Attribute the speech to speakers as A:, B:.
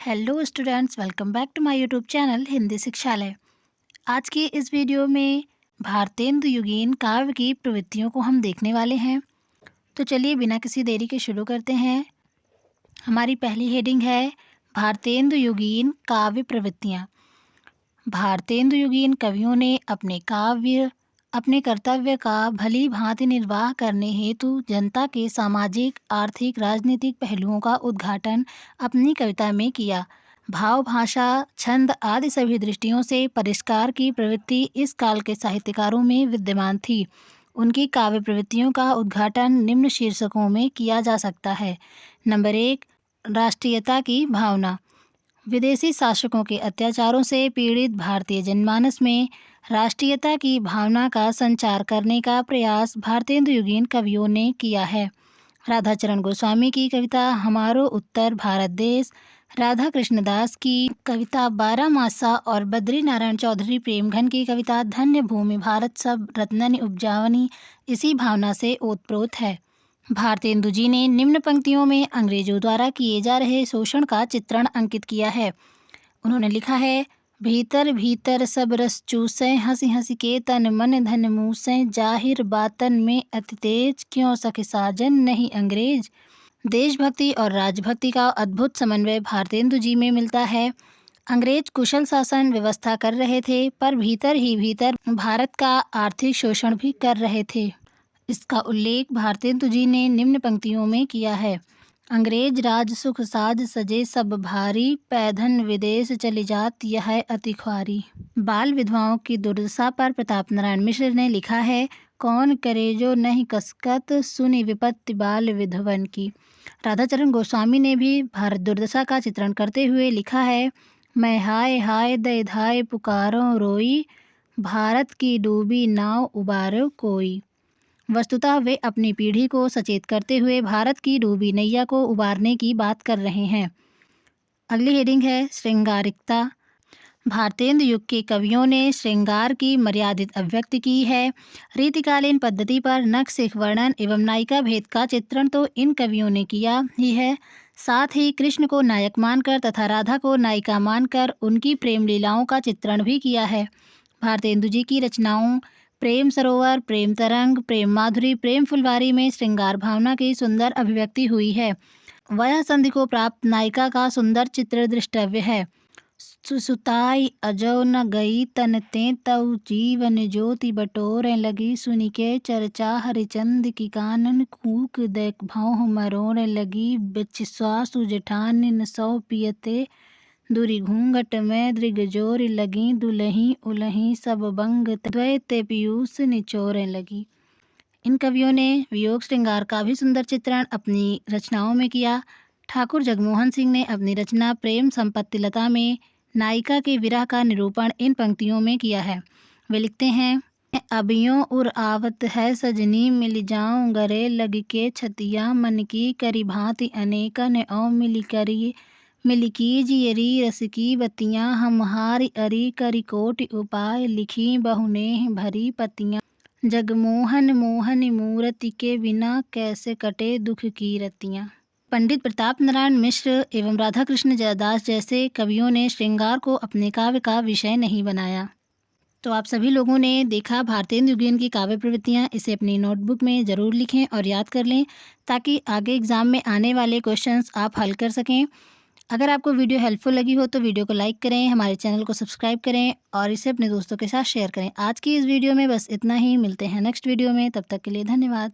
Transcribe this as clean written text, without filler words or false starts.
A: Hello students, welcome back to my YouTube channel Hindi Shikshalaya. आज की इस वीडियो में भारतेंदु युगीन काव्य की प्रवृत्तियों को हम देखने वाले हैं। तो चलिए बिना किसी देरी के शुरू करते हैं। हमारी पहली हेडिंग है भारतेंदु युगीन काव्य प्रवृत्तियाँ। भारतेंदु युगीन कवियों ने अपने कर्तव्य का भली भांति निर्वाह करने हेतु जनता के सामाजिक, आर्थिक, राजनीतिक पहलुओं का उद्घाटन अपनी कविता में किया। भाव, भाषा, छंद आदि सभी दृष्टियों से परिष्कार की प्रवृत्ति इस काल के साहित्यकारों में विद्यमान थी। उनकी काव्य प्रवृत्तियों का उद्घाटन निम्न शीर्षकों में किया जा सकता है। नंबर 1, राष्ट्रीयता की भावना। विदेशी शासकों के अत्याचारों से पीड़ित भारतीय जनमानस में राष्ट्रीयता की भावना का संचार करने का प्रयास भारतेंदु युगीन कवियों ने किया है। राधाचरण गोस्वामी की कविता हमारो उत्तर भारत देश, राधा कृष्णदास की कविता 12 मासा और बद्री नारायण चौधरी प्रेमघन की कविता धन्य भूमि भारत सब रत्ननि उपजावनी इसी भावना से ओतप्रोत है। भारतेंदु जी ने निम्न पंक्तियों में अंग्रेजों द्वारा किए जा रहे शोषण का चित्रण अंकित किया है। उन्होंने लिखा है, भीतर भीतर सब रस चूसें, हंसी हंसी के तन मन धन मूसें, जाहिर बातन में अति तेज, क्यों सखे साजन नहीं अंग्रेज। देशभक्ति और राजभक्ति का अद्भुत समन्वय भारतेंदु जी में मिलता है। अंग्रेज कुशल शासन व्यवस्था कर रहे थे, पर भीतर ही भीतर भारत का आर्थिक शोषण भी कर रहे थे। इसका उल्लेख भारतेंदु जी ने निम्न पंक्तियों में किया है। अंग्रेज राज सुख साज सजे सब भारी, पैधन विदेश चली जात यह अति ख्वारी। बाल विधवाओं की दुर्दशा पर प्रताप नारायण मिश्र ने लिखा है, कौन करे जो नहीं कसकत, सुनी विपत्ति बाल विधवन की। राधाचरण गोस्वामी ने भी भारत दुर्दशा का चित्रण करते हुए लिखा है, मैं हाय हाय दय धाय पुकारो रोई, भारत की डूबी नाव उबारो कोई। वस्तुतः वे अपनी पीढ़ी को सचेत करते हुए भारत की डूबी नैया को उबारने की बात कर रहे हैं। अगली हेडिंग है श्रृंगारिकता। भारतेंदु युग के कवियों ने श्रृंगार की मर्यादित अभिव्यक्ति की है। रीतिकालीन पद्धति पर नख सिख वर्णन एवं नायिका भेद का चित्रण तो इन कवियों ने किया ही है, साथ ही कृष्ण को नायक मानकर तथा राधा को नायिका मानकर उनकी प्रेम लीलाओं का चित्रण भी किया है। भारतेंदु जी की रचनाओं प्रेम सरोवर, प्रेम तरंग, प्रेम माधुरी, प्रेम फुलवारी में श्रृंगार भावना की सुंदर अभिव्यक्ति हुई है। वह संधि को प्राप्त नायिका का सुंदर चित्र दृष्टव्य है। सुताई अजो न गई तन ते तऊ, जीवन ज्योति बटोरे लगी, सुनि के चर्चा हरिचंद की कानन, कूक देख भौं मरोरे लगी, बिचस्वासु जेठान सौ पियते, दूरी घूंघट में दृगजोर लगी, दुलही उलही सब बंग द्वैते पीयूष निचोरे लगी। इन कवियों ने वियोग श्रृंगार का भी सुंदर चित्रण अपनी रचनाओं में किया। ठाकुर जगमोहन सिंह ने अपनी रचना प्रेम संपत्ति लता में नायिका के विरह का निरूपण इन पंक्तियों में किया है। वे लिखते हैं, अबियों उर आवत है सजनी, मिल जाऊं गरे लग के छतिया, मन की करी भांति अनेकन औ मिली कीजिए री रस की बतियाँ, हमारी अरी करी कोटि उपाय, लिखी बहुने भरी पतियाँ, जगमोहन मोहन मूर्ति के बिना, कैसे कटे दुख की रतियाँ। पंडित प्रताप नारायण मिश्र एवं राधा कृष्ण दास जैसे कवियों ने श्रृंगार को अपने काव्य का विषय नहीं बनाया। तो आप सभी लोगों ने देखा भारतेंदु युगीन की काव्य प्रवृत्तियाँ। इसे अपनी नोटबुक में ज़रूर लिखें और याद कर लें, ताकि आगे एग्ज़ाम में आने वाले क्वेश्चंस आप हल कर सकें। अगर आपको वीडियो हेल्पफुल लगी हो तो वीडियो को लाइक करें, हमारे चैनल को सब्सक्राइब करें और इसे अपने दोस्तों के साथ शेयर करें। आज की इस वीडियो में बस इतना ही। मिलते हैं नेक्स्ट वीडियो में, तब तक के लिए धन्यवाद।